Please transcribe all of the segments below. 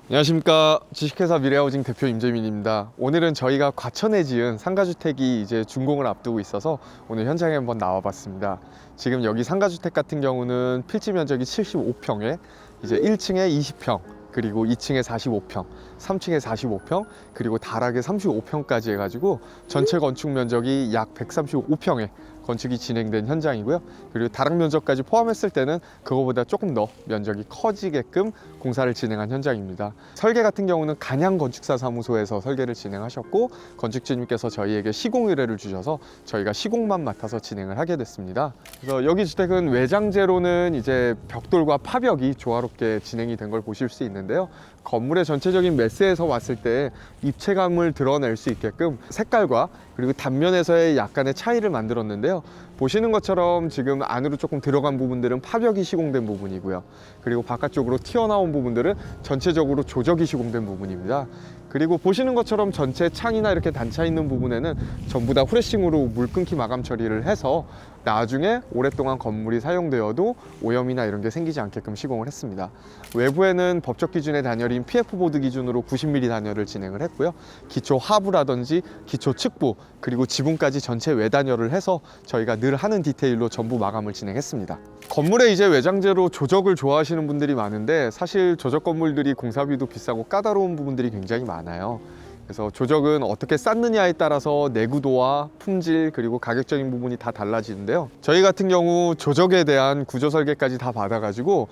안녕하십니까. 주식회사 미래하우징 대표 임재민입니다. 오늘은 저희가 과천에 지은 상가주택이 이제 준공을 앞두고 있어서 오늘 현장에 한번 나와봤습니다. 지금 여기 상가주택 같은 경우는 필지 면적이 75평에 이제 1층에 20평, 그리고 2층에 45평, 3층에 45평, 그리고 다락에 35평까지 해가지고 전체 건축 면적이 약 135평에 건축이 진행된 현장이고요. 그리고 다락 면적까지 포함했을 때는 그거보다 조금 더 면적이 커지게끔 공사를 진행한 현장입니다. 설계 같은 경우는 간양 건축사 사무소에서 설계를 진행하셨고, 건축주님께서 저희에게 시공 의뢰를 주셔서 저희가 시공만 맡아서 진행을 하게 됐습니다. 그래서 여기 주택은 외장재로는 이제 벽돌과 파벽이 조화롭게 진행이 된 걸 보실 수 있는데요. 건물의 전체적인 매스에서 봤을 때 입체감을 드러낼 수 있게끔 색깔과 그리고 단면에서의 약간의 차이를 만들었는데요. 보시는 것처럼 지금 안으로 조금 들어간 부분들은 파벽이 시공된 부분이고요. 그리고 바깥쪽으로 튀어나온 부분들은 전체적으로 조적이 시공된 부분입니다. 그리고 보시는 것처럼 전체 창이나 이렇게 단차 있는 부분에는 전부 다 후레싱으로 물 끊기 마감 처리를 해서 나중에 오랫동안 건물이 사용되어도 오염이나 이런 게 생기지 않게끔 시공을 했습니다. 외부에는 법적 기준의 단열인 PF보드 기준으로 90mm 단열을 진행을 했고요. 기초 하부라든지 기초 측부 그리고 지붕까지 전체 외단열을 해서 저희가 늘 하는 디테일로 전부 마감을 진행했습니다. 건물에 이제 외장재로 조적을 좋아하시는 분들이 많은데, 사실 조적 건물들이 공사비도 비싸고 까다로운 부분들이 굉장히 많아요. 그래서 조적은 어떻게 쌓느냐에 따라서 내구도와 품질 그리고 가격적인 부분이 다 달라지는데요. 저희 같은 경우 조적에 대한 구조 설계까지 다 받아가지고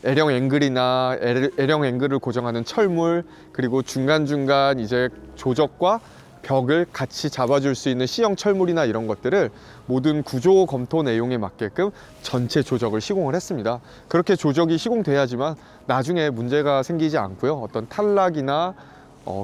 L형 앵글이나 L형 앵글을 고정하는 철물, 그리고 중간중간 이제 조적과 벽을 같이 잡아줄 수 있는 C형 철물이나 이런 것들을 모든 구조 검토 내용에 맞게끔 전체 조적을 시공을 했습니다. 그렇게 조적이 시공돼야지만 나중에 문제가 생기지 않고요. 어떤 탈락이나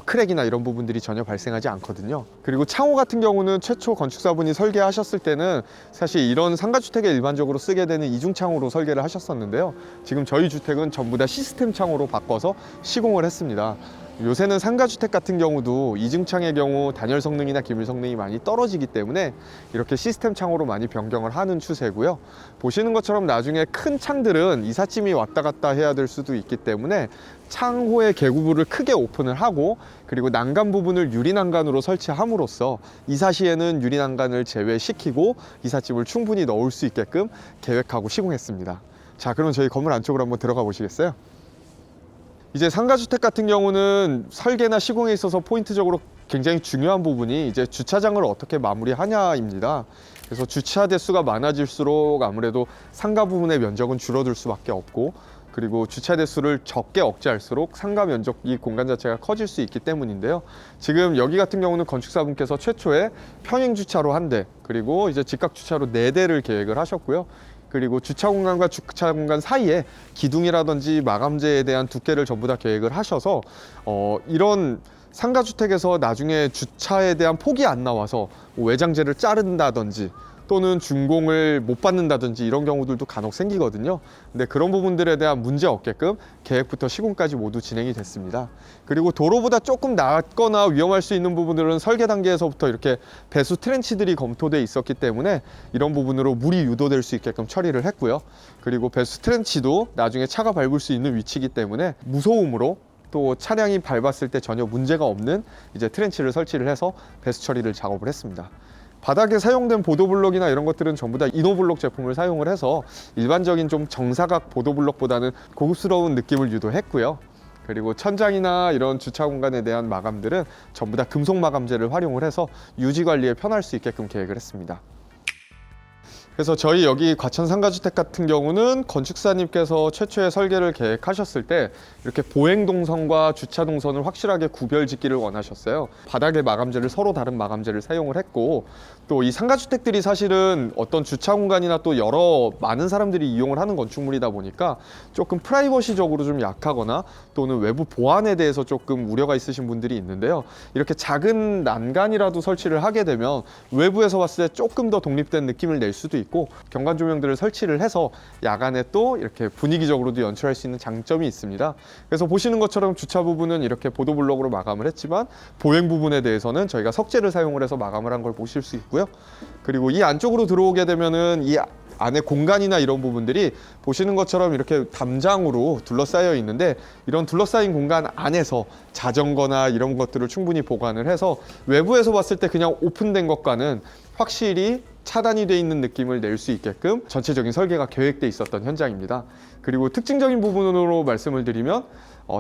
크랙이나 이런 부분들이 전혀 발생하지 않거든요. 그리고 창호 같은 경우는 최초 건축사분이 설계하셨을 때는 사실 이런 상가주택에 일반적으로 쓰게 되는 이중창호로 설계를 하셨었는데요. 지금 저희 주택은 전부 다 시스템 창호로 바꿔서 시공을 했습니다. 요새는 상가주택 같은 경우도 이중창의 경우 단열 성능이나 기밀 성능이 많이 떨어지기 때문에 이렇게 시스템 창호로 많이 변경을 하는 추세고요. 보시는 것처럼 나중에 큰 창들은 이삿짐이 왔다 갔다 해야 될 수도 있기 때문에 창호의 개구부를 크게 오픈을 하고, 그리고 난간 부분을 유리 난간으로 설치함으로써 이사 시에는 유리 난간을 제외시키고 이삿짐을 충분히 넣을 수 있게끔 계획하고 시공했습니다. 자, 그럼 저희 건물 안쪽으로 한번 들어가 보시겠어요? 이제 상가주택 같은 경우는 설계나 시공에 있어서 포인트적으로 굉장히 중요한 부분이 이제 주차장을 어떻게 마무리하냐입니다. 그래서 주차 대수가 많아질수록 아무래도 상가 부분의 면적은 줄어들 수밖에 없고, 그리고 주차 대수를 적게 억제할수록 상가 면적, 이 공간 자체가 커질 수 있기 때문인데요. 지금 여기 같은 경우는 건축사분께서 최초에 평행 주차로 1대, 그리고 이제 직각 주차로 4대를 계획을 하셨고요. 그리고 주차 공간과 주차 공간 사이에 기둥이라든지 마감재에 대한 두께를 전부 다 계획을 하셔서 이런 상가주택에서 나중에 주차에 대한 폭이 안 나와서 외장재를 자른다든지 또는 준공을 못 받는다든지 이런 경우들도 간혹 생기거든요. 근데 그런 부분들에 대한 문제 없게끔 계획부터 시공까지 모두 진행이 됐습니다. 그리고 도로보다 조금 낮거나 위험할 수 있는 부분들은 설계 단계에서부터 이렇게 배수 트렌치들이 검토돼 있었기 때문에 이런 부분으로 물이 유도될 수 있게끔 처리를 했고요. 그리고 배수 트렌치도 나중에 차가 밟을 수 있는 위치이기 때문에 무소음으로, 또 차량이 밟았을 때 전혀 문제가 없는 이제 트렌치를 설치를 해서 배수 처리를 작업을 했습니다. 바닥에 사용된 보도블록이나 이런 것들은 전부 다 이노블록 제품을 사용을 해서 일반적인 좀 정사각 보도블록보다는 고급스러운 느낌을 유도했고요. 그리고 천장이나 이런 주차 공간에 대한 마감들은 전부 다 금속 마감재를 활용을 해서 유지 관리에 편할 수 있게끔 계획을 했습니다. 그래서 저희 여기 과천 상가주택 같은 경우는 건축사님께서 최초의 설계를 계획하셨을 때 이렇게 보행 동선과 주차 동선을 확실하게 구별짓기를 원하셨어요. 바닥에 마감재를 서로 다른 마감재를 사용을 했고, 또 이 상가주택들이 사실은 어떤 주차 공간이나 또 많은 사람들이 이용을 하는 건축물이다 보니까 조금 프라이버시적으로 좀 약하거나 또는 외부 보안에 대해서 조금 우려가 있으신 분들이 있는데요. 이렇게 작은 난간이라도 설치를 하게 되면 외부에서 봤을 때 조금 더 독립된 느낌을 낼 수도 있고, 경관 조명들을 설치를 해서 야간에 또 이렇게 분위기적으로도 연출할 수 있는 장점이 있습니다. 그래서 보시는 것처럼 주차 부분은 이렇게 보도블록으로 마감을 했지만 보행 부분에 대해서는 저희가 석재를 사용을 해서 마감을 한 걸 보실 수 있고요. 그리고 이 안쪽으로 들어오게 되면은 이 안에 공간이나 이런 부분들이 보시는 것처럼 이렇게 담장으로 둘러싸여 있는데, 이런 둘러싸인 공간 안에서 자전거나 이런 것들을 충분히 보관을 해서 외부에서 봤을 때 그냥 오픈된 것과는 확실히 차단이 돼 있는 느낌을 낼 수 있게끔 전체적인 설계가 계획돼 있었던 현장입니다. 그리고 특징적인 부분으로 말씀을 드리면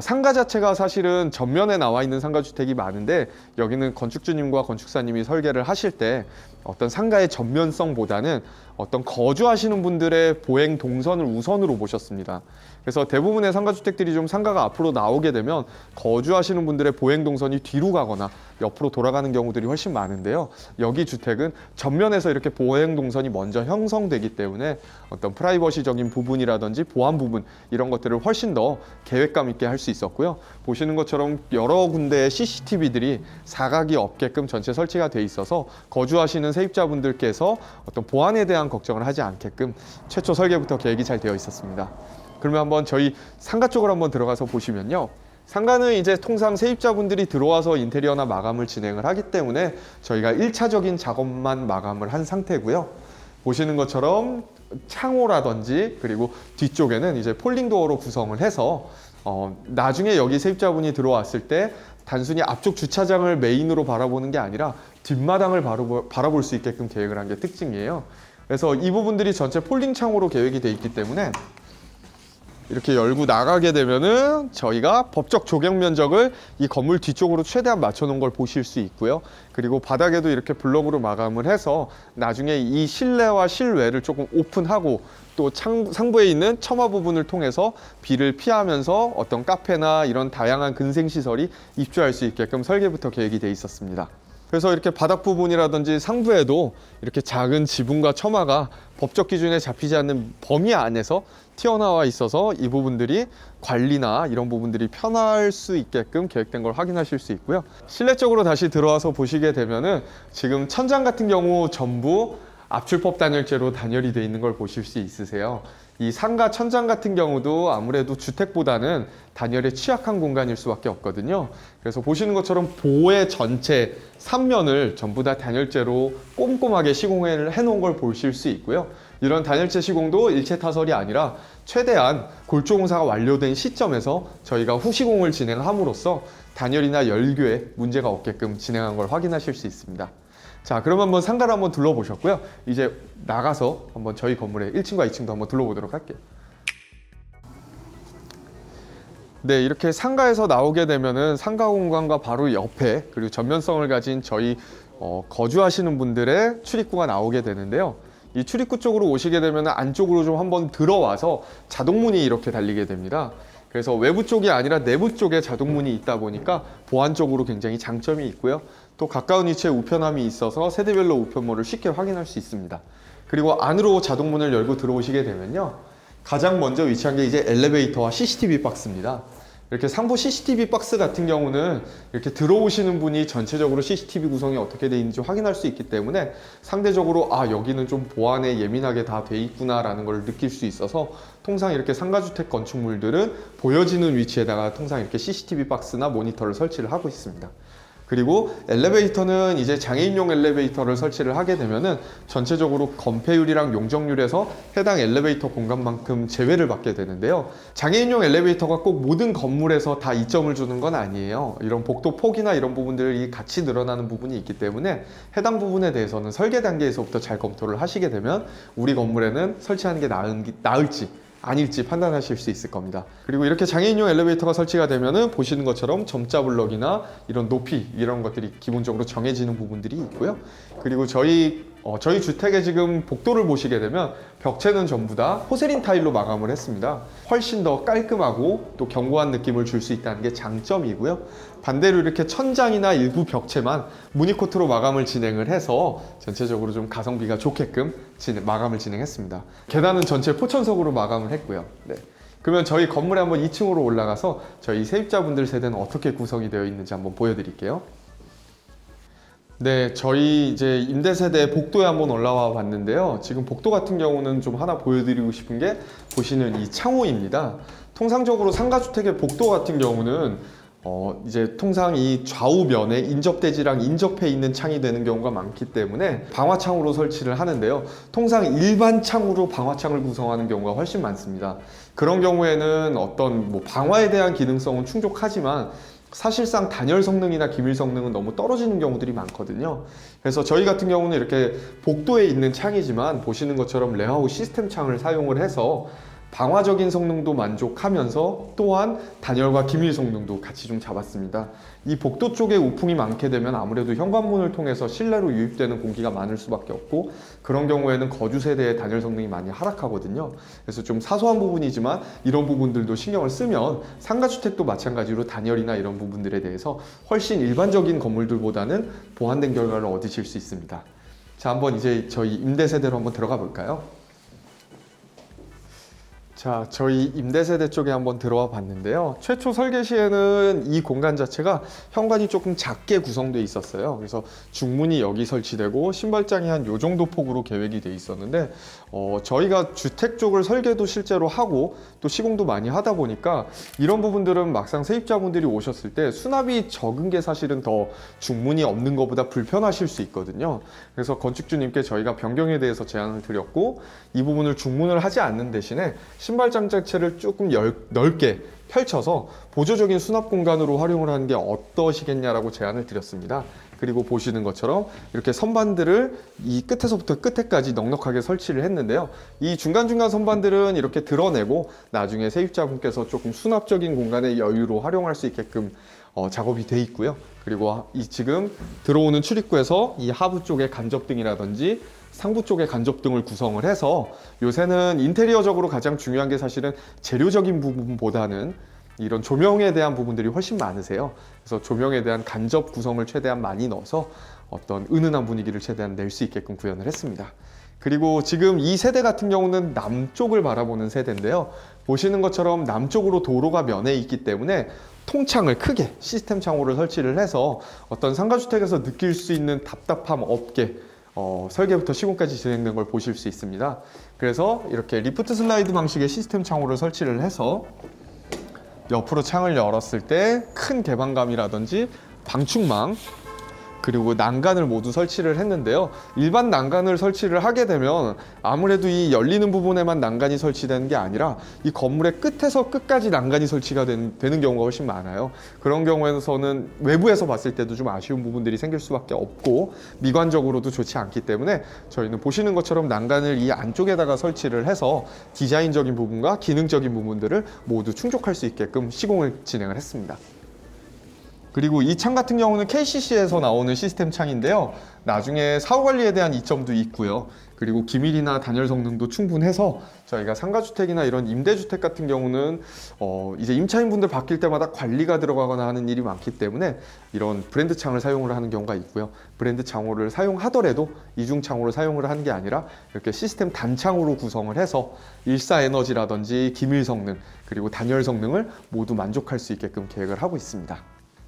상가 자체가 사실은 전면에 나와 있는 상가주택이 많은데, 여기는 건축주님과 건축사님이 설계를 하실 때 어떤 상가의 전면성보다는 어떤 거주하시는 분들의 보행 동선을 우선으로 보셨습니다. 그래서 대부분의 상가주택들이 좀 상가가 앞으로 나오게 되면 거주하시는 분들의 보행 동선이 뒤로 가거나 옆으로 돌아가는 경우들이 훨씬 많은데요. 여기 주택은 전면에서 이렇게 보행 동선이 먼저 형성되기 때문에 어떤 프라이버시적인 부분이라든지 보안 부분, 이런 것들을 훨씬 더 계획감 있게 할 수 있었고요. 보시는 것처럼 여러 군데의 CCTV들이 사각이 없게끔 전체 설치가 돼 있어서 거주하시는 세입자분들께서 어떤 보안에 대한 걱정을 하지 않게끔 최초 설계부터 계획이 잘 되어 있었습니다. 그러면 한번 저희 상가 쪽으로 한번 들어가서 보시면요. 상가는 이제 통상 세입자분들이 들어와서 인테리어나 마감을 진행을 하기 때문에 저희가 1차적인 작업만 마감을 한 상태고요. 보시는 것처럼 창호라든지 그리고 뒤쪽에는 이제 폴딩도어로 구성을 해서 나중에 여기 세입자분이 들어왔을 때 단순히 앞쪽 주차장을 메인으로 바라보는 게 아니라 뒷마당을 바라볼 수 있게끔 계획을 한 게 특징이에요. 그래서 이 부분들이 전체 폴딩 창호로 계획이 돼 있기 때문에 이렇게 열고 나가게 되면은 저희가 법적 조경 면적을 이 건물 뒤쪽으로 최대한 맞춰 놓은 걸 보실 수 있고요. 그리고 바닥에도 이렇게 블럭으로 마감을 해서 나중에 이 실내와 실외를 조금 오픈하고 또 상부에 있는 처마 부분을 통해서 비를 피하면서 어떤 카페나 이런 다양한 근생시설이 입주할 수 있게끔 설계부터 계획이 돼 있었습니다. 그래서 이렇게 바닥 부분이라든지 상부에도 이렇게 작은 지붕과 처마가 법적 기준에 잡히지 않는 범위 안에서 튀어나와 있어서 이 부분들이 관리나 이런 부분들이 편할 수 있게끔 계획된 걸 확인하실 수 있고요. 실내 쪽으로 다시 들어와서 보시게 되면은 지금 천장 같은 경우 전부 압출법 단열재로 단열이 되어 있는 걸 보실 수 있으세요. 이 상가 천장 같은 경우도 아무래도 주택보다는 단열에 취약한 공간일 수밖에 없거든요. 그래서 보시는 것처럼 보의 전체 3면을 전부 다 단열재로 꼼꼼하게 시공을 해놓은 걸 보실 수 있고요. 이런 단열재 시공도 일체 타설이 아니라 최대한 골조공사가 완료된 시점에서 저희가 후시공을 진행함으로써 단열이나 열교에 문제가 없게끔 진행한 걸 확인하실 수 있습니다. 자, 그럼 한번 상가를 한번 둘러보셨고요. 이제 나가서 한번 저희 건물의 1층과 2층도 한번 둘러보도록 할게요. 네, 이렇게 상가에서 나오게 되면은 상가 공간과 바로 옆에 그리고 전면성을 가진 저희 거주하시는 분들의 출입구가 나오게 되는데요. 이 출입구 쪽으로 오시게 되면 안쪽으로 좀 한번 들어와서 자동문이 이렇게 달리게 됩니다. 그래서 외부 쪽이 아니라 내부 쪽에 자동문이 있다 보니까 보안적으로 굉장히 장점이 있고요. 또 가까운 위치에 우편함이 있어서 세대별로 우편물을 쉽게 확인할 수 있습니다. 그리고 안으로 자동문을 열고 들어오시게 되면요. 가장 먼저 위치한 게 이제 엘리베이터와 CCTV 박스입니다. 이렇게 상부 CCTV 박스 같은 경우는 이렇게 들어오시는 분이 전체적으로 CCTV 구성이 어떻게 되어 있는지 확인할 수 있기 때문에 상대적으로 여기는 좀 보안에 예민하게 다 돼 있구나 라는 걸 느낄 수 있어서 통상 이렇게 상가주택 건축물들은 보여지는 위치에다가 통상 이렇게 CCTV 박스나 모니터를 설치를 하고 있습니다. 그리고 엘리베이터는 이제 장애인용 엘리베이터를 설치를 하게 되면은 전체적으로 건폐율이랑 용적률에서 해당 엘리베이터 공간만큼 제외를 받게 되는데요. 장애인용 엘리베이터가 꼭 모든 건물에서 다 이점을 주는 건 아니에요. 이런 복도 폭이나 이런 부분들이 같이 늘어나는 부분이 있기 때문에 해당 부분에 대해서는 설계 단계에서부터 잘 검토를 하시게 되면 우리 건물에는 설치하는 게 나을지 아닐지 판단하실 수 있을 겁니다. 그리고 이렇게 장애인용 엘리베이터가 설치가 되면은 보시는 것처럼 점자 블럭이나 이런 높이 이런 것들이 기본적으로 정해지는 부분들이 있고요. 그리고 저희 주택의 지금 복도를 보시게 되면 벽체는 전부 다 포세린 타일로 마감을 했습니다. 훨씬 더 깔끔하고 또 견고한 느낌을 줄 수 있다는 게 장점이고요. 반대로 이렇게 천장이나 일부 벽체만 무늬코트로 마감을 진행을 해서 전체적으로 좀 가성비가 좋게끔 마감을 진행했습니다. 계단은 전체 포천석으로 마감을 했고요. 네. 그러면 저희 건물에 한번 2층으로 올라가서 저희 세입자분들 세대는 어떻게 구성이 되어 있는지 한번 보여드릴게요. 네, 저희 이제 임대 세대 복도에 한번 올라와 봤는데요. 지금 복도 같은 경우는 좀 하나 보여드리고 싶은 게 보시는 이 창호입니다. 통상적으로 상가주택의 복도 같은 경우는 이제 통상 이 좌우면에 인접대지랑 인접해 있는 창이 되는 경우가 많기 때문에 방화창으로 설치를 하는데요. 통상 일반 창으로 방화창을 구성하는 경우가 훨씬 많습니다. 그런 경우에는 어떤 방화에 대한 기능성은 충족하지만 사실상 단열 성능이나 기밀 성능은 너무 떨어지는 경우들이 많거든요. 그래서 저희 같은 경우는 이렇게 복도에 있는 창이지만 보시는 것처럼 레아웃 시스템 창을 사용을 해서 방화적인 성능도 만족하면서 또한 단열과 기밀 성능도 같이 좀 잡았습니다. 이 복도 쪽에 우풍이 많게 되면 아무래도 현관문을 통해서 실내로 유입되는 공기가 많을 수밖에 없고, 그런 경우에는 거주 세대의 단열 성능이 많이 하락하거든요. 그래서 좀 사소한 부분이지만 이런 부분들도 신경을 쓰면 상가주택도 마찬가지로 단열이나 이런 부분들에 대해서 훨씬 일반적인 건물들보다는 보완된 결과를 얻으실 수 있습니다. 자, 한번 이제 저희 임대 세대로 한번 들어가 볼까요? 자, 저희 임대세대 쪽에 한번 들어와 봤는데요. 최초 설계 시에는 이 공간 자체가 현관이 조금 작게 구성되어 있었어요. 그래서 중문이 여기 설치되고 신발장이 한 요 정도 폭으로 계획이 돼 있었는데, 저희가 주택 쪽을 설계도 실제로 하고 또 시공도 많이 하다 보니까 이런 부분들은 막상 세입자분들이 오셨을 때 수납이 적은 게 사실은 더 중문이 없는 것보다 불편하실 수 있거든요. 그래서 건축주님께 저희가 변경에 대해서 제안을 드렸고, 이 부분을 중문을 하지 않는 대신에 신발장 자체를 조금 넓게 펼쳐서 보조적인 수납 공간으로 활용을 하는 게 어떠시겠냐라고 제안을 드렸습니다. 그리고 보시는 것처럼 이렇게 선반들을 이 끝에서부터 끝에까지 넉넉하게 설치를 했는데요. 이 중간중간 선반들은 이렇게 드러내고 나중에 세입자분께서 조금 수납적인 공간의 여유로 활용할 수 있게끔 작업이 돼 있고요. 그리고 이 지금 들어오는 출입구에서 이 하부 쪽에 간접등이라든지 상부 쪽에 간접등을 구성을 해서, 요새는 인테리어적으로 가장 중요한 게 사실은 재료적인 부분보다는 이런 조명에 대한 부분들이 훨씬 많으세요. 그래서 조명에 대한 간접 구성을 최대한 많이 넣어서 어떤 은은한 분위기를 최대한 낼 수 있게끔 구현을 했습니다. 그리고 지금 이 세대 같은 경우는 남쪽을 바라보는 세대인데요. 보시는 것처럼 남쪽으로 도로가 면해 있기 때문에 통창을 크게 시스템 창호를 설치를 해서 어떤 상가주택에서 느낄 수 있는 답답함 없게 설계부터 시공까지 진행된 걸 보실 수 있습니다. 그래서 이렇게 리프트 슬라이드 방식의 시스템 창호를 설치를 해서 옆으로 창을 열었을 때 큰 개방감이라든지 방충망 그리고 난간을 모두 설치를 했는데요. 일반 난간을 설치를 하게 되면 아무래도 이 열리는 부분에만 난간이 설치되는 게 아니라 이 건물의 끝에서 끝까지 난간이 설치가 되는 경우가 훨씬 많아요. 그런 경우에서는 외부에서 봤을 때도 좀 아쉬운 부분들이 생길 수밖에 없고 미관적으로도 좋지 않기 때문에 저희는 보시는 것처럼 난간을 이 안쪽에다가 설치를 해서 디자인적인 부분과 기능적인 부분들을 모두 충족할 수 있게끔 시공을 진행을 했습니다. 그리고 이 창 같은 경우는 KCC에서 나오는 시스템 창인데요. 나중에 사후 관리에 대한 이점도 있고요. 그리고 기밀이나 단열 성능도 충분해서 저희가 상가주택이나 이런 임대주택 같은 경우는 이제 임차인분들 바뀔 때마다 관리가 들어가거나 하는 일이 많기 때문에 이런 브랜드 창을 사용을 하는 경우가 있고요. 브랜드 창호를 사용하더라도 이중 창호를 사용을 하는 게 아니라 이렇게 시스템 단창으로 구성을 해서 일사 에너지라든지 기밀 성능 그리고 단열 성능을 모두 만족할 수 있게끔 계획을 하고 있습니다.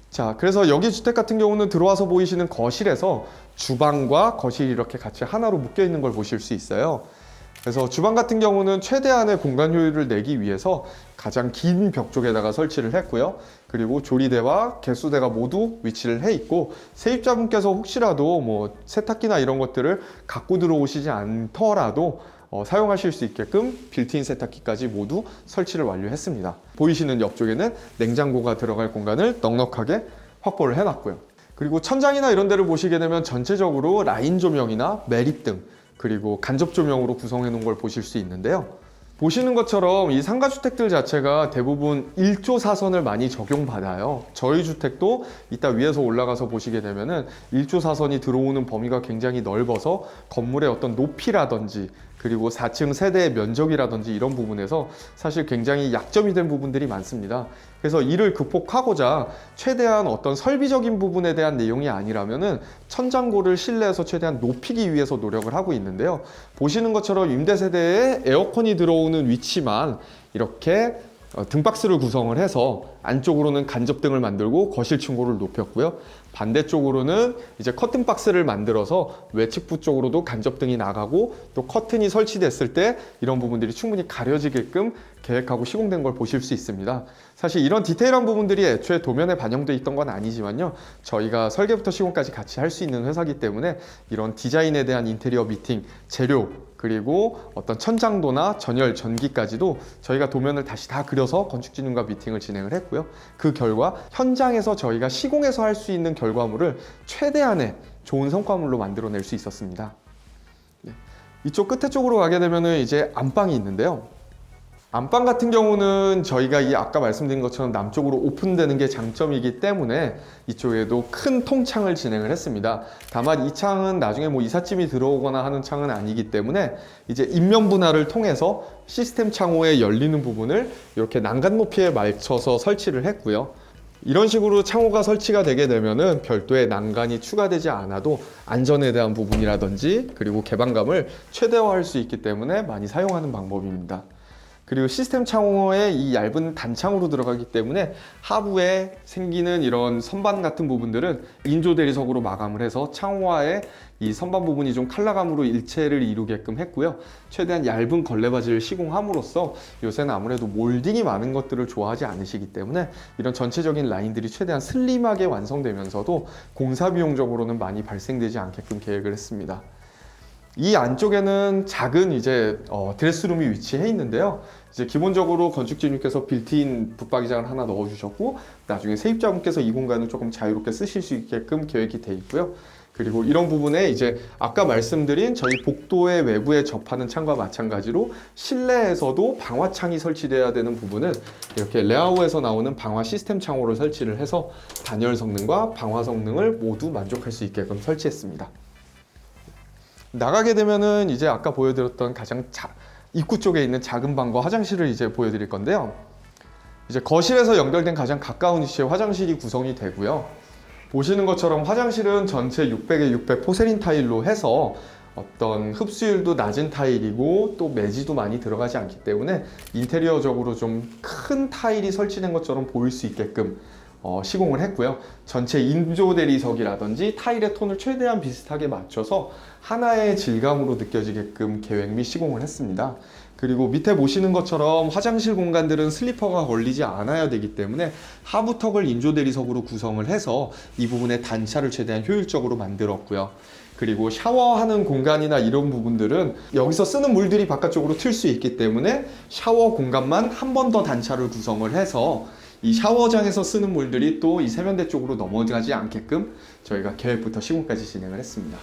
자, 그래서 여기 주택 같은 경우는 들어와서 보이시는 거실에서 주방과 거실이 이렇게 같이 하나로 묶여 있는 걸 보실 수 있어요. 그래서 주방 같은 경우는 최대한의 공간 효율을 내기 위해서 가장 긴 벽 쪽에다가 설치를 했고요. 그리고 조리대와 개수대가 모두 위치를 해 있고, 세입자분께서 혹시라도 세탁기나 이런 것들을 갖고 들어오시지 않더라도 사용하실 수 있게끔 빌트인 세탁기까지 모두 설치를 완료했습니다. 보이시는 옆쪽에는 냉장고가 들어갈 공간을 넉넉하게 확보를 해놨고요. 그리고 천장이나 이런 데를 보시게 되면 전체적으로 라인 조명이나 매립등 그리고 간접 조명으로 구성해 놓은 걸 보실 수 있는데요. 보시는 것처럼 이 상가주택들 자체가 대부분 1조 사선을 많이 적용받아요. 저희 주택도 이따 위에서 올라가서 보시게 되면은 1조 사선이 들어오는 범위가 굉장히 넓어서 건물의 어떤 높이라든지 그리고 4층 세대의 면적이라든지 이런 부분에서 사실 굉장히 약점이 된 부분들이 많습니다. 그래서 이를 극복하고자 최대한 어떤 설비적인 부분에 대한 내용이 아니라면은 천장고를 실내에서 최대한 높이기 위해서 노력을 하고 있는데요. 보시는 것처럼 임대 세대에 에어컨이 들어오는 위치만 이렇게 등박스를 구성을 해서 안쪽으로는 간접등을 만들고 거실 층고를 높였고요. 반대쪽으로는 이제 커튼 박스를 만들어서 외측부 쪽으로도 간접등이 나가고 또 커튼이 설치됐을 때 이런 부분들이 충분히 가려지게끔 계획하고 시공된 걸 보실 수 있습니다. 사실 이런 디테일한 부분들이 애초에 도면에 반영돼 있던 건 아니지만요. 저희가 설계부터 시공까지 같이 할 수 있는 회사이기 때문에 이런 디자인에 대한 인테리어 미팅, 재료, 그리고 어떤 천장도나 전열, 전기까지도 저희가 도면을 다시 다 그려서 건축진흥과 미팅을 진행을 했고요. 그 결과 현장에서 저희가 시공해서 할 수 있는 결과물을 최대한의 좋은 성과물로 만들어낼 수 있었습니다. 이쪽 끝에 쪽으로 가게 되면은 이제 안방이 있는데요. 안방 같은 경우는 저희가 이 아까 말씀드린 것처럼 남쪽으로 오픈되는 게 장점이기 때문에 이쪽에도 큰 통창을 진행을 했습니다. 다만 이 창은 나중에 뭐 이삿짐이 들어오거나 하는 창은 아니기 때문에 이제 인면 분할을 통해서 시스템 창호에 열리는 부분을 이렇게 난간 높이에 맞춰서 설치를 했고요. 이런 식으로 창호가 설치가 되게 되면은 별도의 난간이 추가되지 않아도 안전에 대한 부분이라든지 그리고 개방감을 최대화할 수 있기 때문에 많이 사용하는 방법입니다. 그리고 시스템 창호에 이 얇은 단창으로 들어가기 때문에 하부에 생기는 이런 선반 같은 부분들은 인조 대리석으로 마감을 해서 창호와의 이 선반 부분이 좀 컬러감으로 일체를 이루게끔 했고요. 최대한 얇은 걸레바지를 시공함으로써 요새는 아무래도 몰딩이 많은 것들을 좋아하지 않으시기 때문에 이런 전체적인 라인들이 최대한 슬림하게 완성되면서도 공사 비용적으로는 많이 발생되지 않게끔 계획을 했습니다. 이 안쪽에는 작은 이제 드레스룸이 위치해 있는데요. 이제 기본적으로 건축주님께서 빌트인 붙박이장을 하나 넣어주셨고 나중에 세입자분께서 이 공간을 조금 자유롭게 쓰실 수 있게끔 계획이 돼 있고요. 그리고 이런 부분에 이제 아까 말씀드린 저희 복도의 외부에 접하는 창과 마찬가지로 실내에서도 방화창이 설치돼야 되는 부분은 이렇게 레아우에서 나오는 방화 시스템 창호를 설치를 해서 단열 성능과 방화 성능을 모두 만족할 수 있게끔 설치했습니다. 나가게 되면은 이제 아까 보여드렸던 가장 입구 쪽에 있는 작은 방과 화장실을 이제 보여드릴 건데요. 이제 거실에서 연결된 가장 가까운 위치에 화장실이 구성이 되고요. 보시는 것처럼 화장실은 전체 600에 600 포세린 타일로 해서 어떤 흡수율도 낮은 타일이고 또 매지도 많이 들어가지 않기 때문에 인테리어적으로 좀 큰 타일이 설치된 것처럼 보일 수 있게끔 시공을 했고요. 전체 인조 대리석이라든지 타일의 톤을 최대한 비슷하게 맞춰서 하나의 질감으로 느껴지게끔 계획 및 시공을 했습니다. 그리고 밑에 보시는 것처럼 화장실 공간들은 슬리퍼가 걸리지 않아야 되기 때문에 하부턱을 인조 대리석으로 구성을 해서 이 부분의 단차를 최대한 효율적으로 만들었고요. 그리고 샤워하는 공간이나 이런 부분들은 여기서 쓰는 물들이 바깥쪽으로 튈 수 있기 때문에 샤워 공간만 한 번 더 단차를 구성을 해서 이 샤워장에서 쓰는 물들이 또 이 세면대 쪽으로 넘어가지 않게끔 저희가 계획부터 시공까지 진행을 했습니다.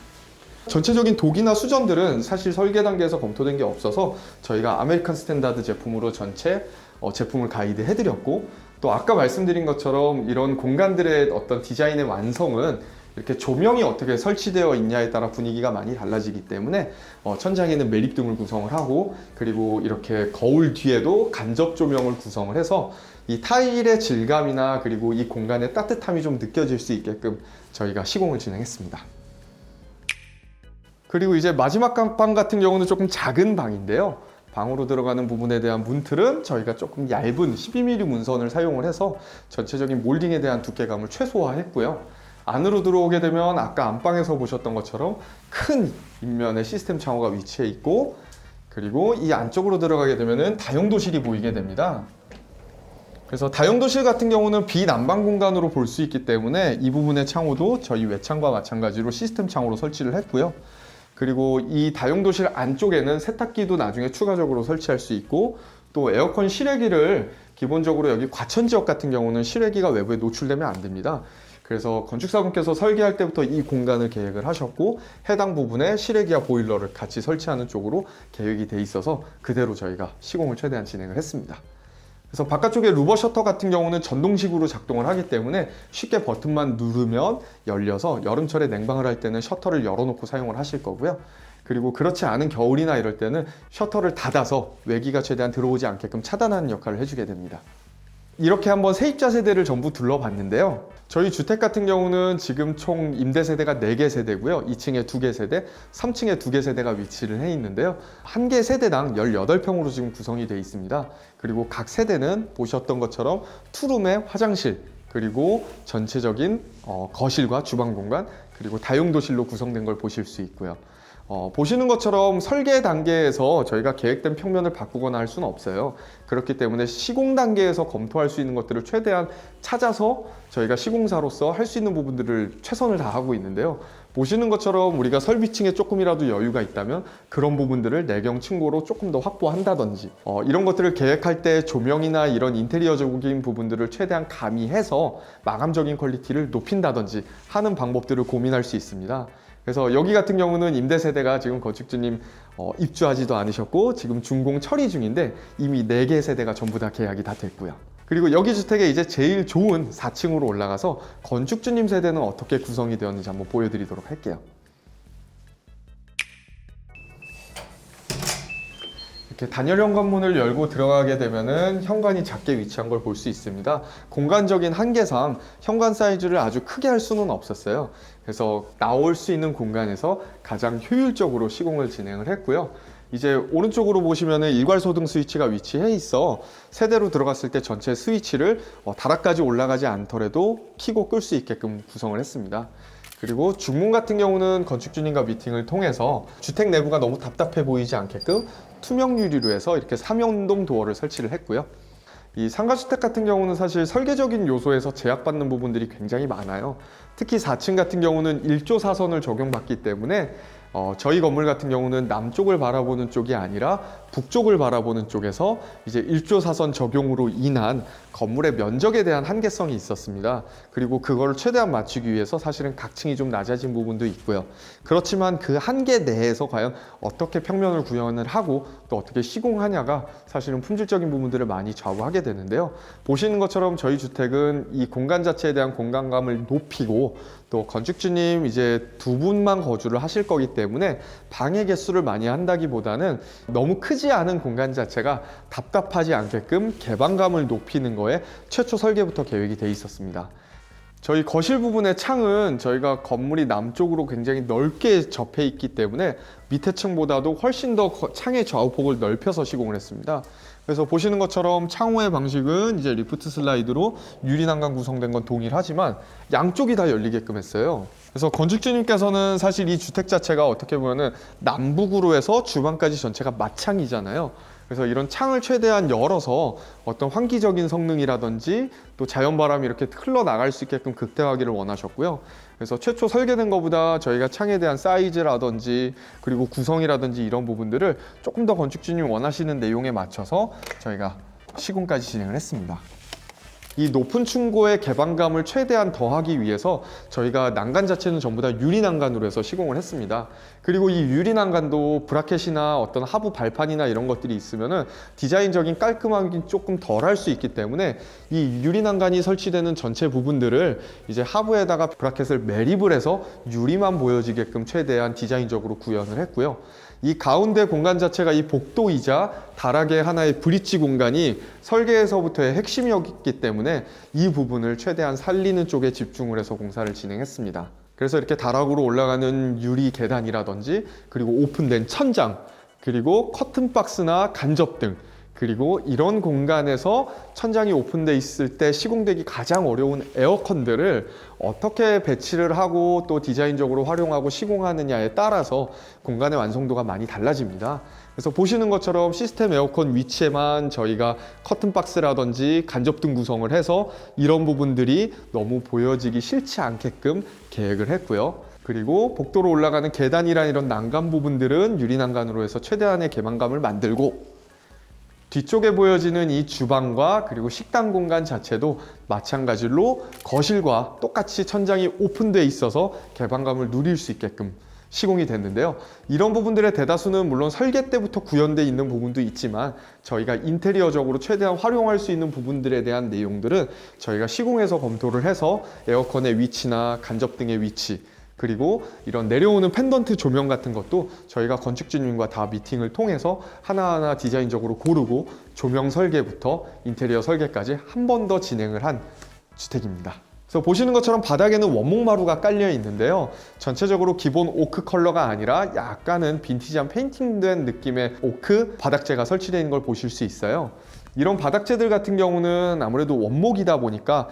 전체적인 독이나 수전들은 사실 설계 단계에서 검토된 게 없어서 저희가 아메리칸 스탠다드 제품으로 전체 제품을 가이드 해드렸고 또 아까 말씀드린 것처럼 이런 공간들의 어떤 디자인의 완성은 이렇게 조명이 어떻게 설치되어 있냐에 따라 분위기가 많이 달라지기 때문에 천장에는 매립등을 구성을 하고 그리고 이렇게 거울 뒤에도 간접 조명을 구성을 해서 이 타일의 질감이나 그리고 이 공간의 따뜻함이 좀 느껴질 수 있게끔 저희가 시공을 진행했습니다. 그리고 이제 마지막 방 같은 경우는 조금 작은 방인데요. 방으로 들어가는 부분에 대한 문틀은 저희가 조금 얇은 12mm 문선을 사용을 해서 전체적인 몰딩에 대한 두께감을 최소화했고요. 안으로 들어오게 되면 아까 안방에서 보셨던 것처럼 큰 인면의 시스템 창호가 위치해 있고 그리고 이 안쪽으로 들어가게 되면 다용도실이 보이게 됩니다. 그래서 다용도실 같은 경우는 비난방 공간으로 볼 수 있기 때문에 이 부분의 창호도 저희 외창과 마찬가지로 시스템 창호로 설치를 했고요. 그리고 이 다용도실 안쪽에는 세탁기도 나중에 추가적으로 설치할 수 있고 또 에어컨 실외기를 기본적으로 여기 과천 지역 같은 경우는 실외기가 외부에 노출되면 안 됩니다. 그래서 건축사분께서 설계할 때부터 이 공간을 계획을 하셨고 해당 부분에 실외기와 보일러를 같이 설치하는 쪽으로 계획이 돼 있어서 그대로 저희가 시공을 최대한 진행을 했습니다. 그래서 바깥쪽에 루버 셔터 같은 경우는 전동식으로 작동을 하기 때문에 쉽게 버튼만 누르면 열려서 여름철에 냉방을 할 때는 셔터를 열어놓고 사용을 하실 거고요. 그리고 그렇지 않은 겨울이나 이럴 때는 셔터를 닫아서 외기가 최대한 들어오지 않게끔 차단하는 역할을 해주게 됩니다. 이렇게 한번 세입자 세대를 전부 둘러봤는데요. 저희 주택 같은 경우는 지금 총 임대 세대가 4개 세대고요. 2층에 2개 세대, 3층에 2개 세대가 위치를 해 있는데요. 한 개 세대당 18평으로 지금 구성이 되어 있습니다. 그리고 각 세대는 보셨던 것처럼 투룸의 화장실, 그리고 전체적인 거실과 주방 공간, 그리고 다용도실로 구성된 걸 보실 수 있고요. 보시는 것처럼 설계 단계에서 저희가 계획된 평면을 바꾸거나 할 수는 없어요. 그렇기 때문에 시공 단계에서 검토할 수 있는 것들을 최대한 찾아서 저희가 시공사로서 할 수 있는 부분들을 최선을 다하고 있는데요. 보시는 것처럼 우리가 설비층에 조금이라도 여유가 있다면 그런 부분들을 내경 층고로 조금 더 확보한다든지 이런 것들을 계획할 때 조명이나 이런 인테리어적인 부분들을 최대한 가미해서 마감적인 퀄리티를 높인다든지 하는 방법들을 고민할 수 있습니다. 그래서 여기 같은 경우는 임대 세대가 지금 건축주님 입주하지도 않으셨고 지금 준공 처리 중인데 이미 4개 세대가 전부 다 계약이 다 됐고요. 그리고 여기 주택에 이제 제일 좋은 4층으로 올라가서 건축주님 세대는 어떻게 구성이 되었는지 한번 보여드리도록 할게요. 이렇게 단열 현관문을 열고 들어가게 되면은 현관이 작게 위치한 걸 볼 수 있습니다. 공간적인 한계상 현관 사이즈를 아주 크게 할 수는 없었어요. 그래서 나올 수 있는 공간에서 가장 효율적으로 시공을 진행을 했고요. 이제 오른쪽으로 보시면은 일괄소등 스위치가 위치해 있어 세대로 들어갔을 때 전체 스위치를 다락까지 올라가지 않더라도 켜고 끌 수 있게끔 구성을 했습니다. 그리고 중문 같은 경우는 건축주님과 미팅을 통해서 주택 내부가 너무 답답해 보이지 않게끔 투명 유리로 해서 이렇게 3연동 도어를 설치를 했고요. 이 상가주택 같은 경우는 사실 설계적인 요소에서 제약받는 부분들이 굉장히 많아요. 특히 4층 같은 경우는 1조 4선을 적용받기 때문에 저희 건물 같은 경우는 남쪽을 바라보는 쪽이 아니라 북쪽을 바라보는 쪽에서 이제 1조 4선 적용으로 인한 건물의 면적에 대한 한계성이 있었습니다. 그리고 그거를 최대한 맞추기 위해서 사실은 각층이 좀 낮아진 부분도 있고요. 그렇지만 그 한계 내에서 과연 어떻게 평면을 구현을 하고 또 어떻게 시공하냐가 사실은 품질적인 부분들을 많이 좌우하게 되는데요. 보시는 것처럼 저희 주택은 이 공간 자체에 대한 공간감을 높이고 또 건축주님 이제 2분만 거주를 하실 거기 때문에 방의 개수를 많이 한다기보다는 너무 크지 않은 공간 자체가 답답하지 않게끔 개방감을 높이는 거에 최초 설계부터 계획이 돼 있었습니다. 저희 거실 부분의 창은 저희가 건물이 남쪽으로 굉장히 넓게 접해 있기 때문에 밑에 층보다도 훨씬 더 창의 좌우폭을 넓혀서 시공을 했습니다. 그래서 보시는 것처럼 창호의 방식은 이제 리프트 슬라이드로 유리 난간 구성된 건 동일하지만 양쪽이 다 열리게끔 했어요. 그래서 건축주님께서는 사실 이 주택 자체가 어떻게 보면은 남북으로 해서 주방까지 전체가 맞창이잖아요. 그래서 이런 창을 최대한 열어서 어떤 환기적인 성능이라든지 또 자연바람이 이렇게 흘러나갈 수 있게끔 극대화하기를 원하셨고요. 그래서 최초 설계된 것보다 저희가 창에 대한 사이즈라든지 그리고 구성이라든지 이런 부분들을 조금 더 건축주님이 원하시는 내용에 맞춰서 저희가 시공까지 진행을 했습니다. 이 높은 층고의 개방감을 최대한 더하기 위해서 저희가 난간 자체는 전부 다 유리 난간으로 해서 시공을 했습니다. 그리고 이 유리 난간도 브라켓이나 어떤 하부 발판이나 이런 것들이 있으면은 디자인적인 깔끔함이 조금 덜 할 수 있기 때문에 이 유리 난간이 설치되는 전체 부분들을 이제 하부에다가 브라켓을 매립을 해서 유리만 보여지게끔 최대한 디자인적으로 구현을 했고요. 이 가운데 공간 자체가 이 복도이자 다락의 하나의 브릿지 공간이 설계에서부터의 핵심이었기 때문에 이 부분을 최대한 살리는 쪽에 집중을 해서 공사를 진행했습니다. 그래서 이렇게 다락으로 올라가는 유리 계단이라든지 그리고 오픈된 천장 그리고 커튼박스나 간접등 그리고 이런 공간에서 천장이 오픈돼 있을 때 시공되기 가장 어려운 에어컨들을 어떻게 배치를 하고 또 디자인적으로 활용하고 시공하느냐에 따라서 공간의 완성도가 많이 달라집니다. 그래서 보시는 것처럼 시스템 에어컨 위치에만 저희가 커튼박스라든지 간접등 구성을 해서 이런 부분들이 너무 보여지기 싫지 않게끔 계획을 했고요. 그리고 복도로 올라가는 계단이란 이런 난간 부분들은 유리 난간으로 해서 최대한의 개방감을 만들고 뒤쪽에 보여지는 이 주방과 그리고 식당 공간 자체도 마찬가지로 거실과 똑같이 천장이 오픈되어 있어서 개방감을 누릴 수 있게끔 시공이 됐는데요. 이런 부분들의 대다수는 물론 설계 때부터 구현되어 있는 부분도 있지만 저희가 인테리어적으로 최대한 활용할 수 있는 부분들에 대한 내용들은 저희가 시공에서 검토를 해서 에어컨의 위치나 간접등의 위치 그리고 이런 내려오는 펜던트 조명 같은 것도 저희가 건축주님과 다 미팅을 통해서 하나하나 디자인적으로 고르고 조명 설계부터 인테리어 설계까지 한 번 더 진행을 한 주택입니다. 그래서 보시는 것처럼 바닥에는 원목마루가 깔려 있는데요. 전체적으로 기본 오크 컬러가 아니라 약간은 빈티지한 페인팅된 느낌의 오크 바닥재가 설치되어 있는 걸 보실 수 있어요. 이런 바닥재들 같은 경우는 아무래도 원목이다 보니까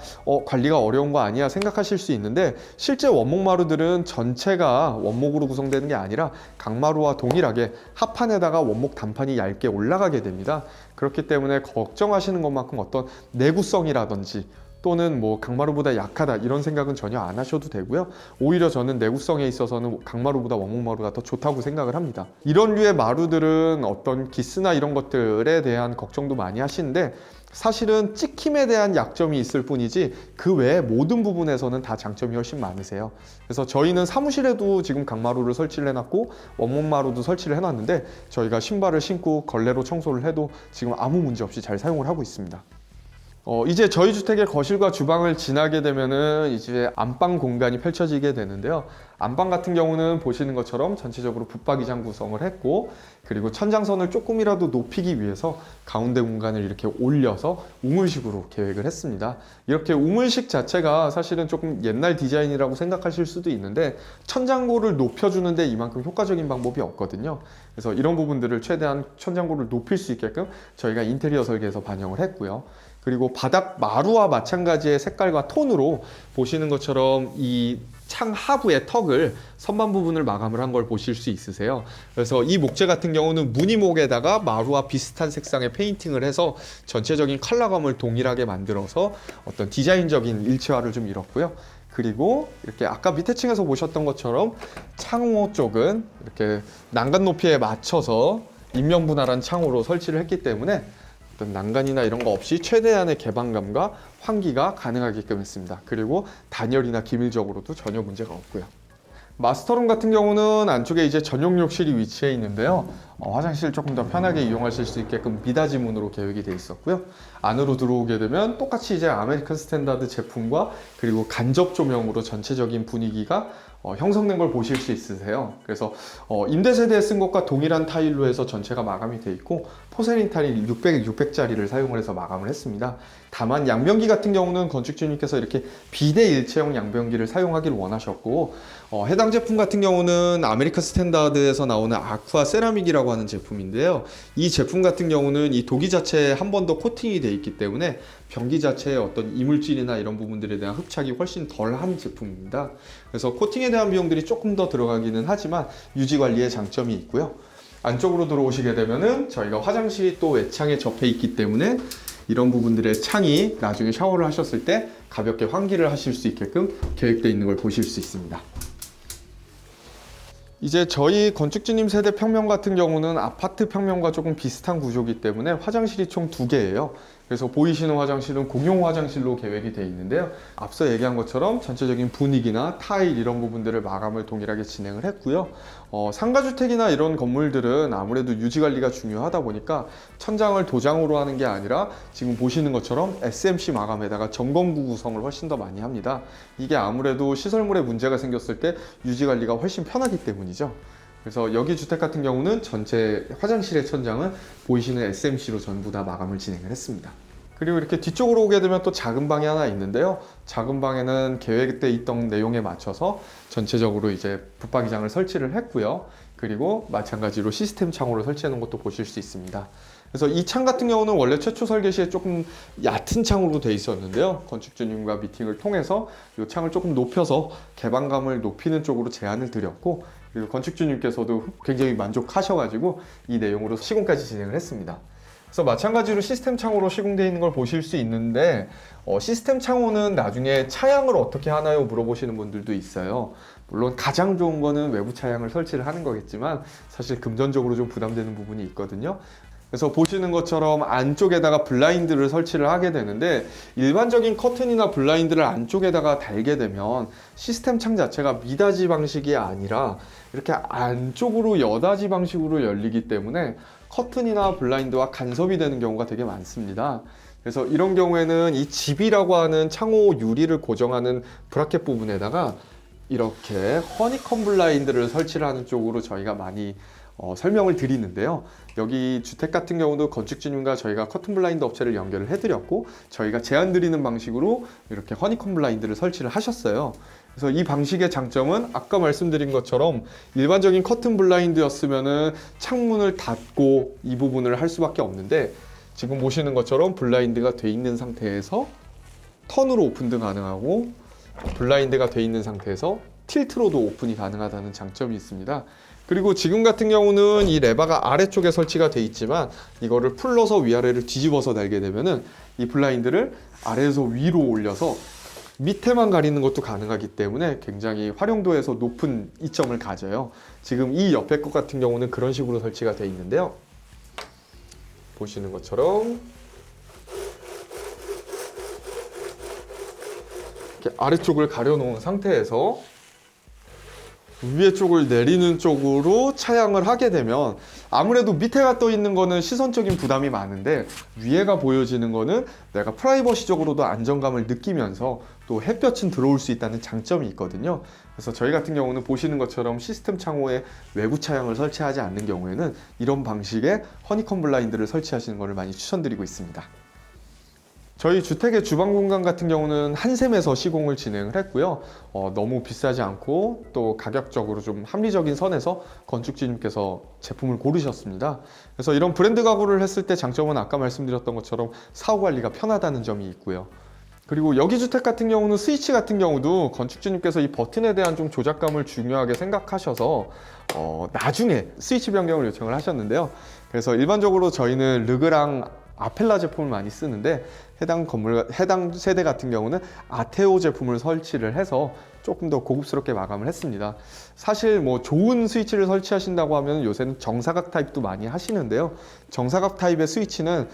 관리가 어려운 거 아니야 생각하실 수 있는데, 실제 원목마루들은 전체가 원목으로 구성되는 게 아니라 강마루와 동일하게 하판에다가 원목 단판이 얇게 올라가게 됩니다. 그렇기 때문에 걱정하시는 것만큼 어떤 내구성이라든지 또는 뭐 강마루보다 약하다 이런 생각은 전혀 안 하셔도 되고요. 오히려 저는 내구성에 있어서는 강마루보다 원목마루가 더 좋다고 생각을 합니다. 이런 류의 마루들은 어떤 기스나 이런 것들에 대한 걱정도 많이 하시는데, 사실은 찍힘에 대한 약점이 있을 뿐이지 그 외에 모든 부분에서는 다 장점이 훨씬 많으세요. 그래서 저희는 사무실에도 지금 강마루를 설치를 해놨고 원목마루도 설치를 해놨는데, 저희가 신발을 신고 걸레로 청소를 해도 지금 아무 문제 없이 잘 사용을 하고 있습니다. 이제 저희 주택의 거실과 주방을 지나게 되면은 이제 안방 공간이 펼쳐지게 되는데요. 안방 같은 경우는 보시는 것처럼 전체적으로 붙박이장 구성을 했고, 그리고 천장선을 조금이라도 높이기 위해서 가운데 공간을 이렇게 올려서 우물식으로 계획을 했습니다. 이렇게 우물식 자체가 사실은 조금 옛날 디자인이라고 생각하실 수도 있는데, 천장고를 높여주는데 이만큼 효과적인 방법이 없거든요. 그래서 이런 부분들을 최대한 천장고를 높일 수 있게끔 저희가 인테리어 설계에서 반영을 했고요. 그리고 바닥 마루와 마찬가지의 색깔과 톤으로 보시는 것처럼 이 창 하부의 턱을 선반 부분을 마감을 한 걸 보실 수 있으세요. 그래서 이 목재 같은 경우는 무늬목에다가 마루와 비슷한 색상의 페인팅을 해서 전체적인 컬러감을 동일하게 만들어서 어떤 디자인적인 일체화를 좀 이뤘고요. 그리고 이렇게 아까 밑에 층에서 보셨던 것처럼 창호 쪽은 이렇게 난간 높이에 맞춰서 인명분할한 창호로 설치를 했기 때문에 어떤 난간이나 이런 거 없이 최대한의 개방감과 환기가 가능하게끔 했습니다. 그리고 단열이나 기밀적으로도 전혀 문제가 없고요. 마스터룸 같은 경우는 안쪽에 이제 전용 욕실이 위치해 있는데요. 화장실 조금 더 편하게 이용하실 수 있게끔 미닫이 문으로 계획이 되어 있었고요. 안으로 들어오게 되면 똑같이 이제 아메리칸 스탠다드 제품과 그리고 간접 조명으로 전체적인 분위기가 형성된 걸 보실 수 있으세요. 그래서 임대 세대에 쓴 것과 동일한 타일로 해서 전체가 마감이 되어 있고, 포세린 타일 600짜리를 사용을 해서 마감을 했습니다. 다만 양변기 같은 경우는 건축주님께서 이렇게 비대 일체형 양변기를 사용하기를 원하셨고, 해당 제품 같은 경우는 아메리칸 스탠다드에서 나오는 아쿠아 세라믹이라고 하는 제품인데요. 이 제품 같은 경우는 이 도기 자체에 한 번 더 코팅이 되어 있기 때문에 변기 자체의 어떤 이물질이나 이런 부분들에 대한 흡착이 훨씬 덜한 제품입니다. 그래서 코팅에 대한 비용들이 조금 더 들어가기는 하지만 유지 관리에 장점이 있고요. 안쪽으로 들어오시게 되면은 저희가 화장실이 또 외창에 접해 있기 때문에 이런 부분들의 창이 나중에 샤워를 하셨을 때 가볍게 환기를 하실 수 있게끔 계획되어 있는 걸 보실 수 있습니다. 이제 저희 건축주님 세대 평면 같은 경우는 아파트 평면과 조금 비슷한 구조이기 때문에 화장실이 총 2개예요. 그래서 보이시는 화장실은 공용 화장실로 계획이 되어 있는데요. 앞서 얘기한 것처럼 전체적인 분위기나 타일 이런 부분들을 마감을 동일하게 진행을 했고요. 상가주택이나 이런 건물들은 아무래도 유지관리가 중요하다 보니까 천장을 도장으로 하는 게 아니라 지금 보시는 것처럼 SMC 마감에다가 점검구 구성을 훨씬 더 많이 합니다. 이게 아무래도 시설물에 문제가 생겼을 때 유지관리가 훨씬 편하기 때문이죠. 그래서 여기 주택 같은 경우는 전체 화장실의 천장은 보이시는 SMC로 전부 다 마감을 진행을 했습니다. 그리고 이렇게 뒤쪽으로 오게 되면 또 작은 방이 하나 있는데요. 작은 방에는 계획돼 있던 내용에 맞춰서 전체적으로 이제 붙박이장을 설치를 했고요. 그리고 마찬가지로 시스템 창호를 설치해 놓은 것도 보실 수 있습니다. 그래서 이 창 같은 경우는 원래 최초 설계 시에 조금 얕은 창으로 돼 있었는데요. 건축주님과 미팅을 통해서 이 창을 조금 높여서 개방감을 높이는 쪽으로 제안을 드렸고, 그리고 건축주님께서도 굉장히 만족하셔가지고 이 내용으로 시공까지 진행을 했습니다. 그래서 마찬가지로 시스템 창호로 시공되어 있는 걸 보실 수 있는데, 시스템 창호는 나중에 차양을 어떻게 하나요? 물어보시는 분들도 있어요. 물론 가장 좋은 거는 외부 차양을 설치를 하는 거겠지만 사실 금전적으로 좀 부담되는 부분이 있거든요. 그래서 보시는 것처럼 안쪽에다가 블라인드를 설치를 하게 되는데, 일반적인 커튼이나 블라인드를 안쪽에다가 달게 되면 시스템 창 자체가 미닫이 방식이 아니라 이렇게 안쪽으로 여닫이 방식으로 열리기 때문에 커튼이나 블라인드와 간섭이 되는 경우가 되게 많습니다. 그래서 이런 경우에는 이 집이라고 하는 창호 유리를 고정하는 브라켓 부분에다가 이렇게 허니컴 블라인드를 설치를 하는 쪽으로 저희가 많이 설명을 드리는데요. 여기 주택 같은 경우도 건축주님과 저희가 커튼 블라인드 업체를 연결을 해드렸고 저희가 제안 드리는 방식으로 이렇게 허니콤 블라인드를 설치를 하셨어요. 그래서 이 방식의 장점은 아까 말씀드린 것처럼 일반적인 커튼 블라인드였으면은 창문을 닫고 이 부분을 할 수밖에 없는데 지금 보시는 것처럼 블라인드가 돼 있는 상태에서 턴으로 오픈도 가능하고 블라인드가 돼 있는 상태에서 틸트로도 오픈이 가능하다는 장점이 있습니다. 그리고 지금 같은 경우는 이 레바가 아래쪽에 설치가 돼 있지만 이거를 풀러서 위아래를 뒤집어서 달게 되면은 이 블라인드를 아래에서 위로 올려서 밑에만 가리는 것도 가능하기 때문에 굉장히 활용도에서 높은 이점을 가져요. 지금 이 옆에 것 같은 경우는 그런 식으로 설치가 돼 있는데요. 보시는 것처럼 이렇게 아래쪽을 가려놓은 상태에서 위에 쪽을 내리는 쪽으로 차양을 하게 되면 아무래도 밑에가 떠 있는 거는 시선적인 부담이 많은데 위에가 보여지는 거는 내가 프라이버시적으로도 안정감을 느끼면서 또 햇볕은 들어올 수 있다는 장점이 있거든요. 그래서 저희 같은 경우는 보시는 것처럼 시스템 창호에 외부 차양을 설치하지 않는 경우에는 이런 방식의 허니콤 블라인드를 설치하시는 것을 많이 추천드리고 있습니다. 저희 주택의 주방 공간 같은 경우는 한샘에서 시공을 진행을 했고요. 너무 비싸지 않고 또 가격적으로 좀 합리적인 선에서 건축주님께서 제품을 고르셨습니다. 그래서 이런 브랜드 가구를 했을 때 장점은 아까 말씀드렸던 것처럼 사후 관리가 편하다는 점이 있고요. 그리고 여기 주택 같은 경우는 스위치 같은 경우도 건축주님께서 이 버튼에 대한 좀 조작감을 중요하게 생각하셔서 나중에 스위치 변경을 요청을 하셨는데요. 그래서 일반적으로 저희는 르그랑 아펠라 제품을 많이 쓰는데 해당 세대 같은 경우는 아테오 제품을 설치를 해서 조금 더 고급스럽게 마감을 했습니다. 사실 뭐 좋은 스위치를 설치하신다고 하면 요새는 정사각 타입도 많이 하시는데요. 정사각 타입의 스위치는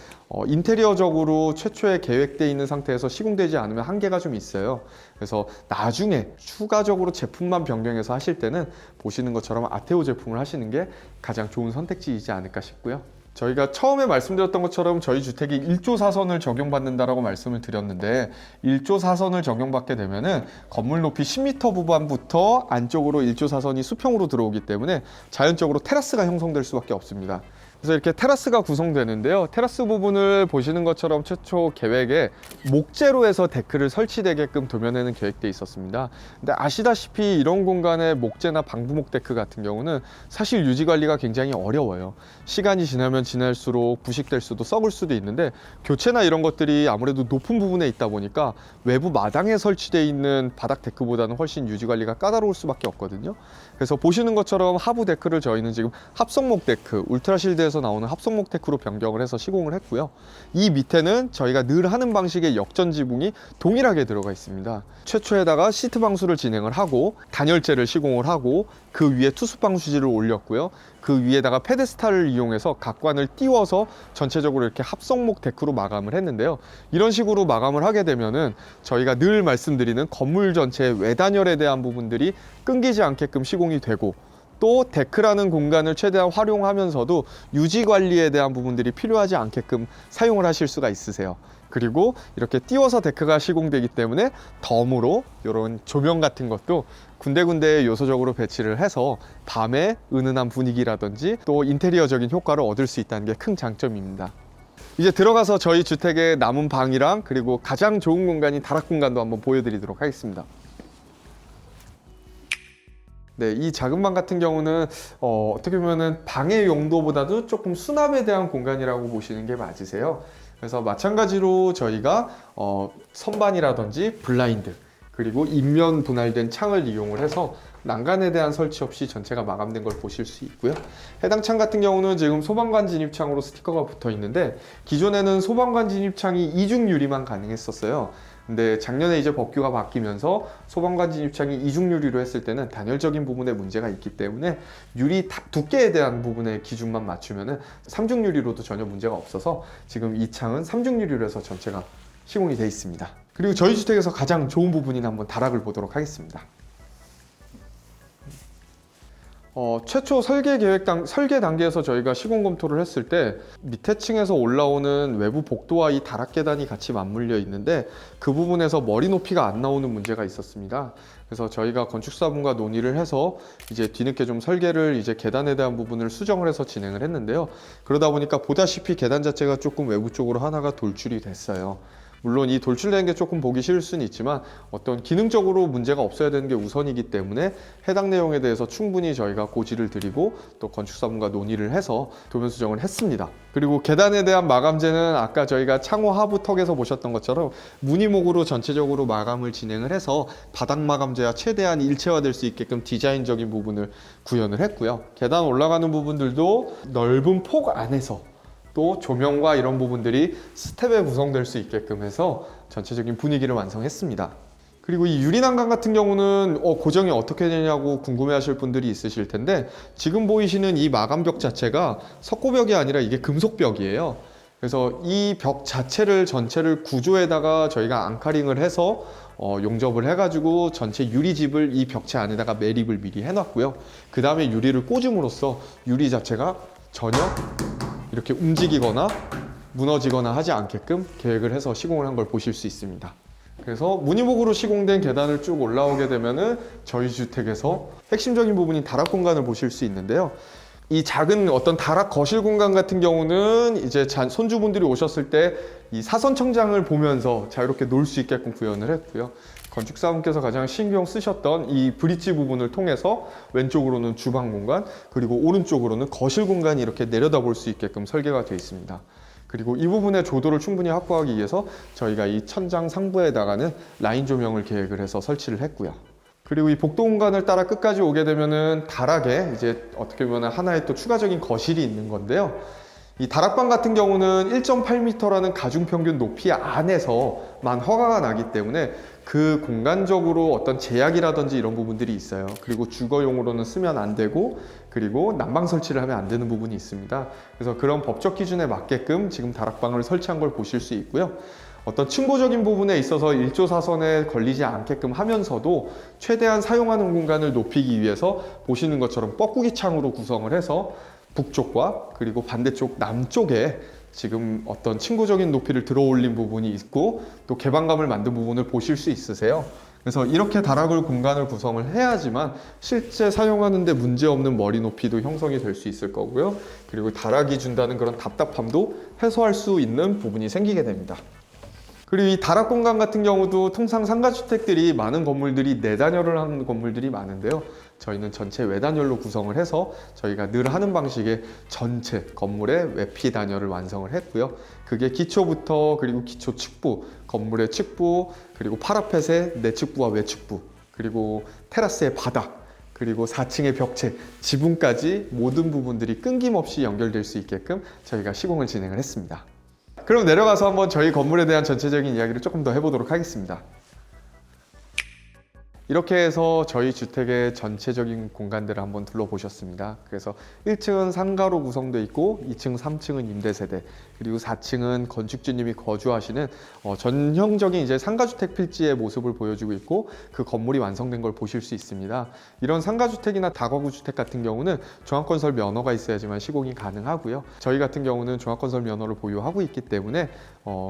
인테리어적으로 최초에 계획되어 있는 상태에서 시공되지 않으면 한계가 좀 있어요. 그래서 나중에 추가적으로 제품만 변경해서 하실 때는 보시는 것처럼 아테오 제품을 하시는 게 가장 좋은 선택지이지 않을까 싶고요. 저희가 처음에 말씀드렸던 것처럼 저희 주택이 1조 4선을 적용받는다라고 말씀을 드렸는데 1조 4선을 적용받게 되면은 건물 높이 10m 부분부터 안쪽으로 1조 4선이 수평으로 들어오기 때문에 자연적으로 테라스가 형성될 수밖에 없습니다. 그래서 이렇게 테라스가 구성되는데요. 테라스 부분을 보시는 것처럼 최초 계획에 목재로 해서 데크를 설치되게끔 도면에는 계획되어 있었습니다. 근데 아시다시피 이런 공간에 목재나 방부목 데크 같은 경우는 사실 유지 관리가 굉장히 어려워요. 시간이 지나면 지날수록 부식될 수도 썩을 수도 있는데 교체나 이런 것들이 아무래도 높은 부분에 있다 보니까 외부 마당에 설치되어 있는 바닥 데크보다는 훨씬 유지 관리가 까다로울 수밖에 없거든요. 그래서 보시는 것처럼 하부 데크를 저희는 지금 합성목 데크, 울트라실드에서 나오는 합성목 데크로 변경을 해서 시공을 했고요. 이 밑에는 저희가 늘 하는 방식의 역전 지붕이 동일하게 들어가 있습니다. 최초에다가 시트 방수를 진행을 하고 단열재를 시공을 하고 그 위에 투수 방수지를 올렸고요. 그 위에다가 페데스탈을 이용해서 각관을 띄워서 전체적으로 이렇게 합성목 데크로 마감을 했는데요. 이런 식으로 마감을 하게 되면은 저희가 늘 말씀드리는 건물 전체의 외단열에 대한 부분들이 끊기지 않게끔 시공이 되고 또 데크라는 공간을 최대한 활용하면서도 유지 관리에 대한 부분들이 필요하지 않게끔 사용을 하실 수가 있으세요. 그리고 이렇게 띄워서 데크가 시공되기 때문에 덤으로 이런 조명 같은 것도 군데군데 요소적으로 배치를 해서 밤에 은은한 분위기라든지 또 인테리어적인 효과를 얻을 수 있다는 게 큰 장점입니다. 이제 들어가서 저희 주택의 남은 방이랑 그리고 가장 좋은 공간인 다락 공간도 한번 보여드리도록 하겠습니다. 네, 이 작은 방 같은 경우는 어떻게 보면은 방의 용도보다도 조금 수납에 대한 공간이라고 보시는 게 맞으세요. 그래서 마찬가지로 저희가 선반이라든지 블라인드 그리고 인면 분할된 창을 이용을 해서 난간에 대한 설치 없이 전체가 마감된 걸 보실 수 있고요. 해당 창 같은 경우는 지금 소방관 진입창으로 스티커가 붙어 있는데 기존에는 소방관 진입창이 이중 유리만 가능했었어요. 근데 작년에 이제 법규가 바뀌면서 소방관 진입창이 이중 유리로 했을 때는 단열적인 부분에 문제가 있기 때문에 유리 두께에 대한 부분의 기준만 맞추면은 삼중 유리로도 전혀 문제가 없어서 지금 이 창은 삼중 유리로 해서 전체가 시공이 되어 있습니다. 그리고 저희 주택에서 가장 좋은 부분인 한번 다락을 보도록 하겠습니다. 최초 설계 단계에서 저희가 시공 검토를 했을 때 밑에 층에서 올라오는 외부 복도와 이 다락 계단이 같이 맞물려 있는데 그 부분에서 머리 높이가 안 나오는 문제가 있었습니다. 그래서 저희가 건축사분과 논의를 해서 이제 뒤늦게 좀 설계를 이제 계단에 대한 부분을 수정을 해서 진행을 했는데요. 그러다 보니까 보다시피 계단 자체가 조금 외부 쪽으로 하나가 돌출이 됐어요. 물론 이 돌출되는 게 조금 보기 싫을 수는 있지만 어떤 기능적으로 문제가 없어야 되는 게 우선이기 때문에 해당 내용에 대해서 충분히 저희가 고지를 드리고 또 건축사분과 논의를 해서 도면 수정을 했습니다. 그리고 계단에 대한 마감재는 아까 저희가 창호 하부 턱에서 보셨던 것처럼 무늬목으로 전체적으로 마감을 진행을 해서 바닥 마감재와 최대한 일체화될 수 있게끔 디자인적인 부분을 구현을 했고요. 계단 올라가는 부분들도 넓은 폭 안에서 또 조명과 이런 부분들이 스텝에 구성될 수 있게끔 해서 전체적인 분위기를 완성했습니다. 그리고 이 유리난간 같은 경우는 고정이 어떻게 되냐고 궁금해 하실 분들이 있으실 텐데 지금 보이시는 이 마감벽 자체가 석고벽이 아니라 이게 금속벽이에요. 그래서 이 벽 자체를 전체를 구조에다가 저희가 앙카링을 해서 용접을 해가지고 전체 유리집을 이 벽체 안에다가 매립을 미리 해놨고요. 그 다음에 유리를 꽂음으로써 유리 자체가 전혀 이렇게 움직이거나 무너지거나 하지 않게끔 계획을 해서 시공을 한 걸 보실 수 있습니다. 그래서 무늬목으로 시공된 계단을 쭉 올라오게 되면은 저희 주택에서 핵심적인 부분인 다락 공간을 보실 수 있는데요. 이 작은 어떤 다락 거실 공간 같은 경우는 이제 손주분들이 오셨을 때 이 사선 청장을 보면서 자유롭게 놀 수 있게끔 구현을 했고요. 건축사분께서 가장 신경 쓰셨던 이 브릿지 부분을 통해서 왼쪽으로는 주방 공간, 그리고 오른쪽으로는 거실 공간이 이렇게 내려다볼 수 있게끔 설계가 되어 있습니다. 그리고 이 부분의 조도를 충분히 확보하기 위해서 저희가 이 천장 상부에다가는 라인 조명을 계획을 해서 설치를 했고요. 그리고 이 복도 공간을 따라 끝까지 오게 되면은 다락에 이제 어떻게 보면 하나의 또 추가적인 거실이 있는 건데요. 이 다락방 같은 경우는 1.8m라는 가중평균 높이 안에서만 허가가 나기 때문에 그 공간적으로 어떤 제약이라든지 이런 부분들이 있어요. 그리고 주거용으로는 쓰면 안 되고 그리고 난방 설치를 하면 안 되는 부분이 있습니다. 그래서 그런 법적 기준에 맞게끔 지금 다락방을 설치한 걸 보실 수 있고요. 어떤 층고적인 부분에 있어서 일조사선에 걸리지 않게끔 하면서도 최대한 사용하는 공간을 높이기 위해서 보시는 것처럼 뻐꾸기 창으로 구성을 해서 북쪽과 그리고 반대쪽 남쪽에 지금 어떤 층고적인 높이를 들어 올린 부분이 있고 또 개방감을 만든 부분을 보실 수 있으세요. 그래서 이렇게 다락을 공간을 구성을 해야지만 실제 사용하는데 문제없는 머리 높이도 형성이 될 수 있을 거고요. 그리고 다락이 준다는 그런 답답함도 해소할 수 있는 부분이 생기게 됩니다. 그리고 이 다락 공간 같은 경우도 통상 상가주택들이 많은 건물들이 내단열을 하는 건물들이 많은데요. 저희는 전체 외단열로 구성을 해서 저희가 늘 하는 방식의 전체 건물의 외피 단열을 완성을 했고요. 그게 기초부터 그리고 기초 측부, 건물의 측부, 그리고 파라펫의 내측부와 외측부, 그리고 테라스의 바닥, 그리고 4층의 벽체, 지붕까지 모든 부분들이 끊김없이 연결될 수 있게끔 저희가 시공을 진행을 했습니다. 그럼 내려가서 한번 저희 건물에 대한 전체적인 이야기를 조금 더 해보도록 하겠습니다. 이렇게 해서 저희 주택의 전체적인 공간들을 한번 둘러보셨습니다. 그래서 1층은 상가로 구성되어 있고 2층, 3층은 임대세대, 그리고 4층은 건축주님이 거주하시는 전형적인 이제 상가주택 필지의 모습을 보여주고 있고 그 건물이 완성된 걸 보실 수 있습니다. 이런 상가주택이나 다가구 주택 같은 경우는 종합건설 면허가 있어야지만 시공이 가능하고요. 저희 같은 경우는 종합건설 면허를 보유하고 있기 때문에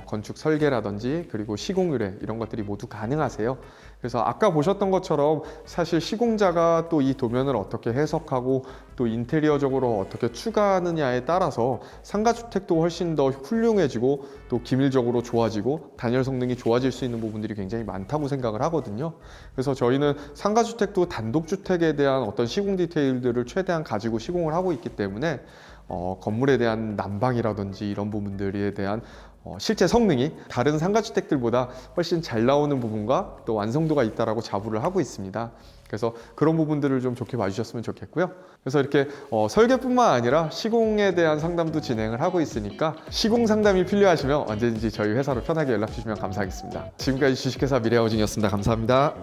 건축 설계라든지 그리고 시공 의뢰 이런 것들이 모두 가능하세요. 그래서 아까 보셨던 것처럼 사실 시공자가 또 이 도면을 어떻게 해석하고 또 인테리어적으로 어떻게 추가하느냐에 따라서 상가주택도 훨씬 더 훌륭해지고 또 기밀적으로 좋아지고 단열 성능이 좋아질 수 있는 부분들이 굉장히 많다고 생각을 하거든요. 그래서 저희는 상가주택도 단독주택에 대한 어떤 시공 디테일들을 최대한 가지고 시공을 하고 있기 때문에 건물에 대한 난방이라든지 이런 부분들에 대한 실제 성능이 다른 상가주택들보다 훨씬 잘 나오는 부분과 또 완성도가 있다라고 자부를 하고 있습니다. 그래서 그런 부분들을 좀 좋게 봐주셨으면 좋겠고요. 그래서 이렇게 설계뿐만 아니라 시공에 대한 상담도 진행을 하고 있으니까 시공 상담이 필요하시면 언제든지 저희 회사로 편하게 연락 주시면 감사하겠습니다. 지금까지 주식회사 미래하우징이었습니다. 감사합니다.